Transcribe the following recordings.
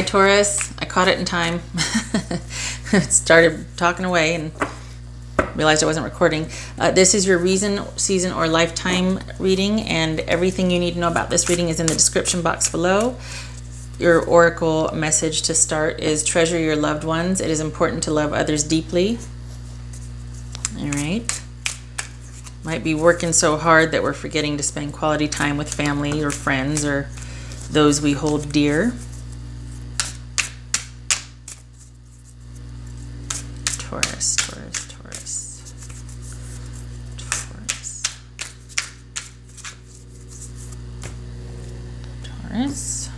Hi Taurus, I caught it in time. Started talking away and realized I wasn't recording. This is your reason, season, or lifetime reading, and everything you need to know about this reading is in the description box below. Your oracle message to start is treasure your loved ones. It is important to love others deeply. All right. Might be working so hard that we're forgetting to spend quality time with family or friends or those we hold dear. Taurus, Taurus, Taurus, Taurus, Taurus.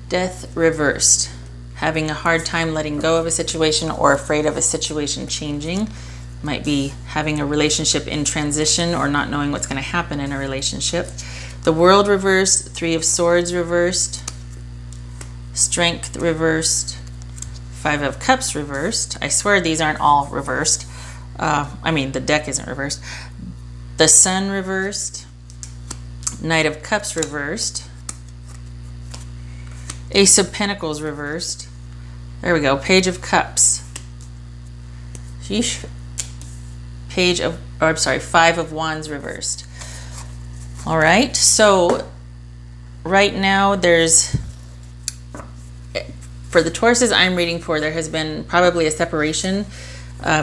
Death reversed. Having a hard time letting go of a situation or afraid of a situation changing. Might be having a relationship in transition or not knowing what's going to happen in a relationship. The World reversed. Three of Swords reversed. Strength reversed. Five of Cups reversed. I swear these aren't all reversed. I mean, the deck isn't reversed. The Sun reversed. Knight of Cups reversed. Ace of Pentacles reversed. There we go. Page of Cups. Sheesh. Five of Wands reversed. All right. So right now there's, for the Tauruses I'm reading for, there has been probably a separation.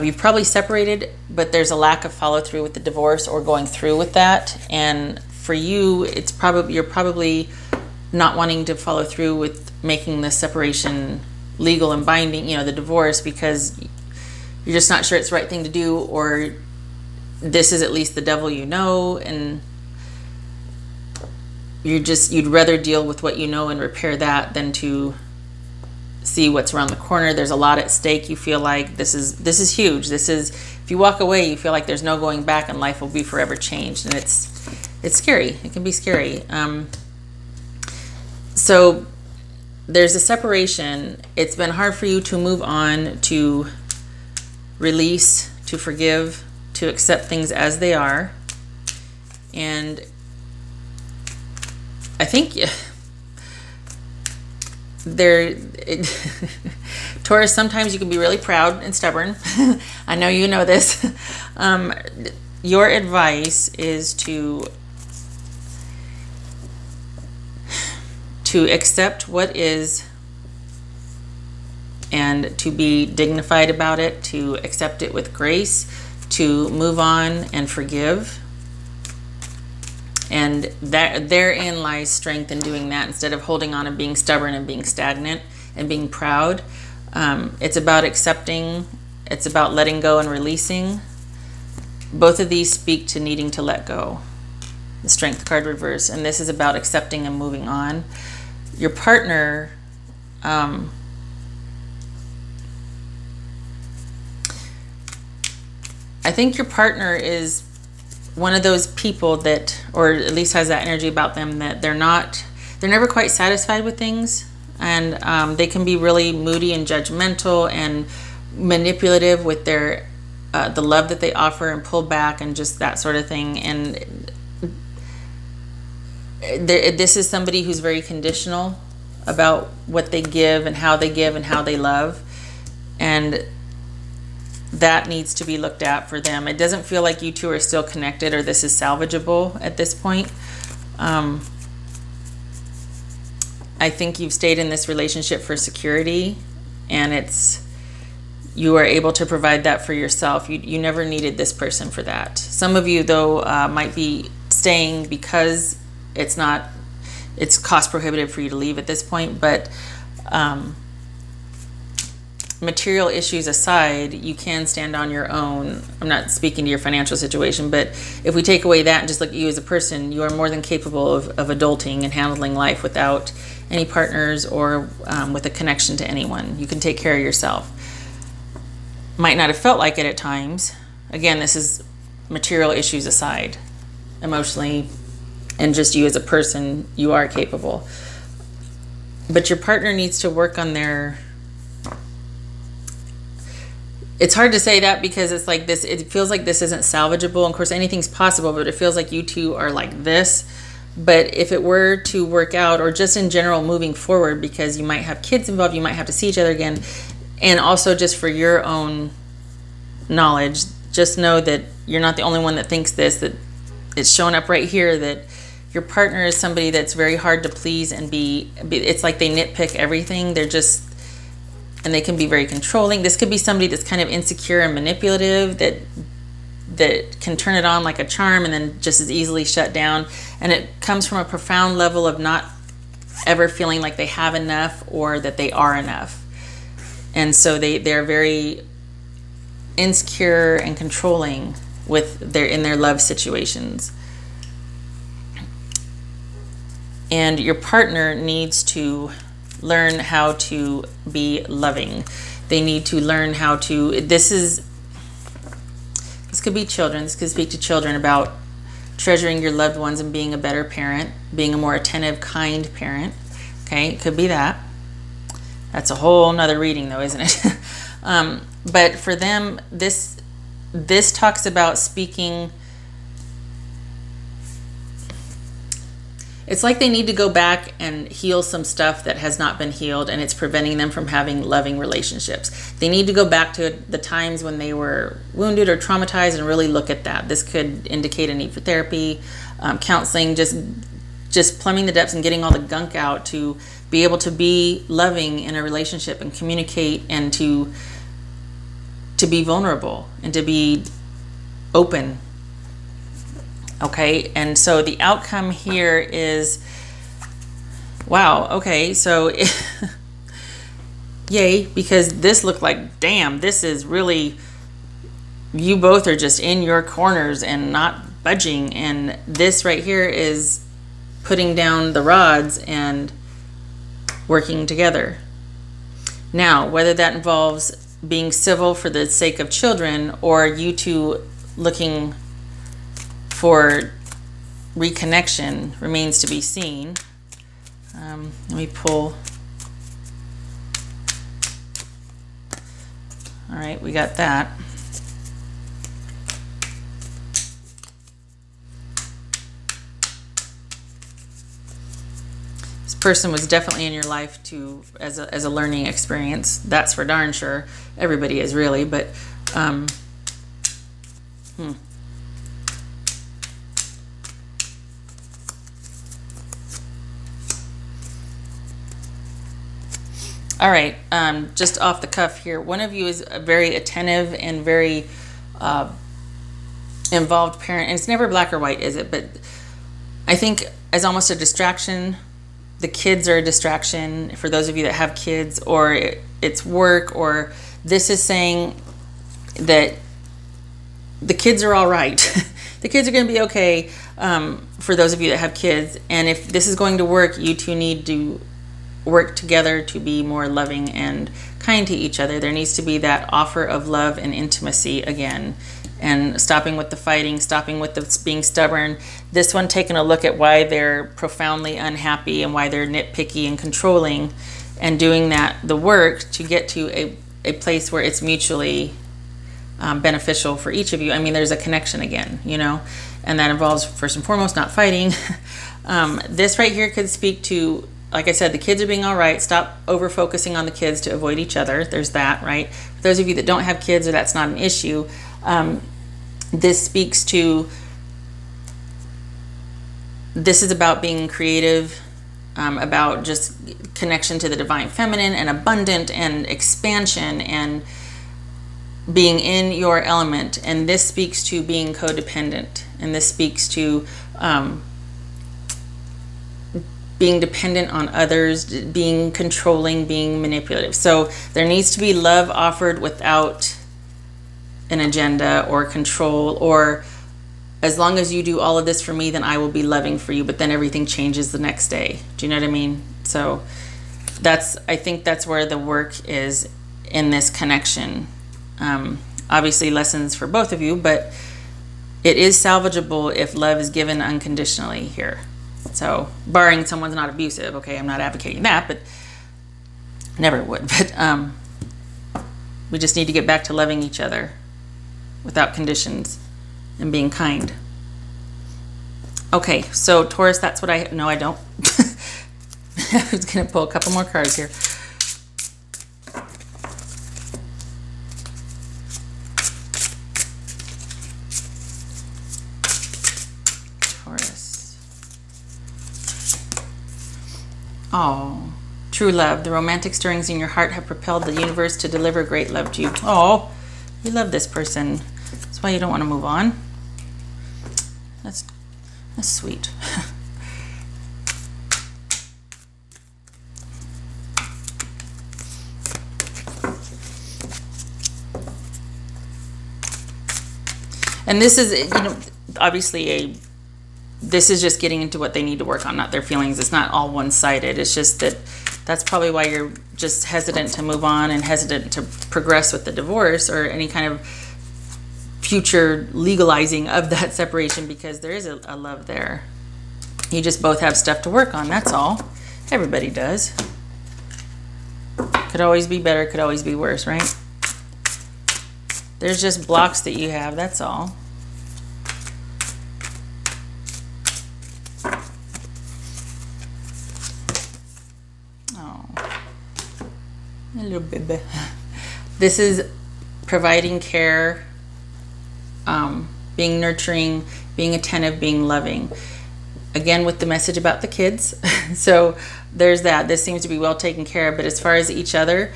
You've probably separated, but there's a lack of follow through with the divorce or going through with that. And for you, it's probably, you're probably not wanting to follow through with making the separation legal and binding, you know, the divorce, because you're just not sure it's the right thing to do, or this is at least the devil you know, and you'd rather deal with what you know and repair that than to see what's around the corner. There's a lot at stake. You feel like this is huge. This is, if you walk away, you feel like there's no going back and life will be forever changed, and it's scary. It can be scary. So there's a separation. It's been hard for you to move on, to release, to forgive, to accept things as they are. And I think Taurus, sometimes you can be really proud and stubborn. I know you know this. Your advice is to accept what is and to be dignified about it, to accept it with grace, to move on and forgive. And that therein lies strength in doing that, instead of holding on and being stubborn and being stagnant and being proud. It's about accepting, it's about letting go and releasing. Both of these speak to needing to let go. The Strength card reverse, and this is about accepting and moving on. Your partner, I think your partner is one of those people that, or at least has that energy about them, that they're never quite satisfied with things, and they can be really moody and judgmental and manipulative with their the love that they offer, and pull back and just that sort of thing. And this is somebody who's very conditional about what they give and how they love, and that needs to be looked at for them. It doesn't feel like you two are still connected, or this is salvageable at this point. I think you've stayed in this relationship for security, and you are able to provide that for yourself. You never needed this person for that. Some of you, though, might be staying because it's cost prohibitive for you to leave at this point, but material issues aside, you can stand on your own. I'm not speaking to your financial situation, but if we take away that and just look at you as a person, you are more than capable of adulting and handling life without any partners or with a connection to anyone. You can take care of yourself. Might not have felt like it at times. Again, this is material issues aside. Emotionally and just you as a person, you are capable. But your partner needs to work on their... It's hard to say that because it's like this, it feels like this isn't salvageable. And of course, anything's possible, but it feels like you two are like this. But if it were to work out, or just in general moving forward, because you might have kids involved, you might have to see each other again, and also just for your own knowledge, just know that you're not the only one that thinks this, that it's showing up right here, that your partner is somebody that's very hard to please and it's like they nitpick everything. And they can be very controlling. This could be somebody that's kind of insecure and manipulative, that can turn it on like a charm and then just as easily shut down. And it comes from a profound level of not ever feeling like they have enough or that they are enough. And so they're very insecure and controlling in their love situations. And your partner needs to learn how to be loving. They need to learn how to, this could be children, this could speak to children about treasuring your loved ones and being a better parent, being a more attentive, kind parent. Okay, it could be that. That's a whole nother reading though, isn't it? But for them, this talks about speaking. It's like they need to go back and heal some stuff that has not been healed, and it's preventing them from having loving relationships. They need to go back to the times when they were wounded or traumatized and really look at that. This could indicate a need for therapy, counseling, just plumbing the depths and getting all the gunk out to be able to be loving in a relationship and communicate, and to be vulnerable and to be open. Okay, and so the outcome here is, wow, okay, so yay, because this looked like, damn, this is really, you both are just in your corners and not budging, and this right here is putting down the rods and working together. Now, whether that involves being civil for the sake of children, or you two looking for reconnection, remains to be seen. Let me pull. All right, we got that. This person was definitely in your life as a learning experience. That's for darn sure. Everybody is really, but all right, just off the cuff here, one of you is a very attentive and very involved parent, and it's never black or white, is it? But I think as almost a distraction, the kids are a distraction for those of you that have kids, or it's work, or this is saying that the kids are all right. The kids are going to be okay, for those of you that have kids. And if this is going to work, you two need to work together to be more loving and kind to each other. There needs to be that offer of love and intimacy again, and stopping with the fighting, stopping with the being stubborn. This one taking a look at why they're profoundly unhappy and why they're nitpicky and controlling, and doing the work to get to a place where it's mutually beneficial for each of you. I mean, there's a connection again, you know, and that involves first and foremost not fighting. This right here could speak to, like I said, the kids are being all right. Stop over focusing on the kids to avoid each other. There's that, right? For those of you that don't have kids or that's not an issue, this speaks to, this is about being creative, about just connection to the divine feminine and abundant and expansion and being in your element. And this speaks to being codependent. And this speaks to being dependent on others, being controlling, being manipulative. So there needs to be love offered without an agenda or control, or as long as you do all of this for me, then I will be loving for you, but then everything changes the next day. Do you know what I mean? So I think that's where the work is in this connection. Obviously lessons for both of you, but it is salvageable if love is given unconditionally here. So barring someone's not abusive, okay, I'm not advocating that, but never would. But we just need to get back to loving each other without conditions and being kind. Okay, so Taurus, that's what no, I don't. I was going to pull a couple more cards here. Taurus. Oh, true love. The romantic stirrings in your heart have propelled the universe to deliver great love to you. Oh, you love this person. That's why you don't want to move on. That's sweet. And this is, you know, obviously this is just getting into what they need to work on, not their feelings. It's not all one-sided. It's just that that's probably why you're just hesitant to move on and hesitant to progress with the divorce or any kind of future legalizing of that separation, because there is a love there. You just both have stuff to work on, that's all. Everybody does. Could always be better, could always be worse, right? There's just blocks that you have, that's all. Oh, a little baby. This is providing care, being nurturing, being attentive, being loving. Again, with the message about the kids. So there's that. This seems to be well taken care of. But as far as each other,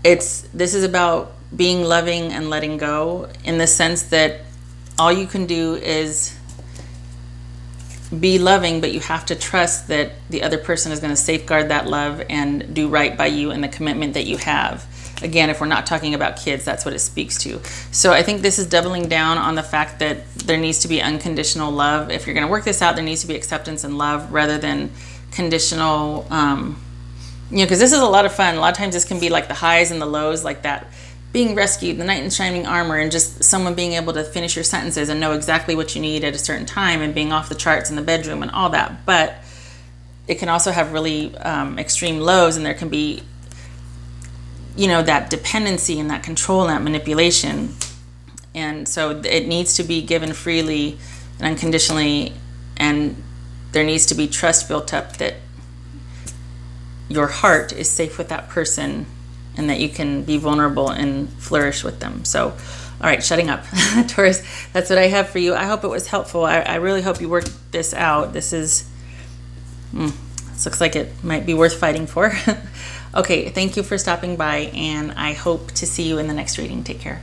this is about being loving and letting go, in the sense that all you can do is be loving, but you have to trust that the other person is going to safeguard that love and do right by you and the commitment that you have. Again, if we're not talking about kids, that's what it speaks to. So I think this is doubling down on the fact that there needs to be unconditional love. If you're going to work this out, there needs to be acceptance and love rather than conditional, you know, because this is a lot of fun. A lot of times this can be like the highs and the lows, like that being rescued, the knight in shining armor, and just someone being able to finish your sentences and know exactly what you need at a certain time and being off the charts in the bedroom and all that. But it can also have really extreme lows, and there can be, you know, that dependency and that control and that manipulation. And so it needs to be given freely and unconditionally, and there needs to be trust built up that your heart is safe with that person and that you can be vulnerable and flourish with them. So, all right, shutting up. Taurus, that's what I have for you. I hope it was helpful. I really hope you worked this out. This is, this looks like it might be worth fighting for. Okay, thank you for stopping by, and I hope to see you in the next reading. Take care.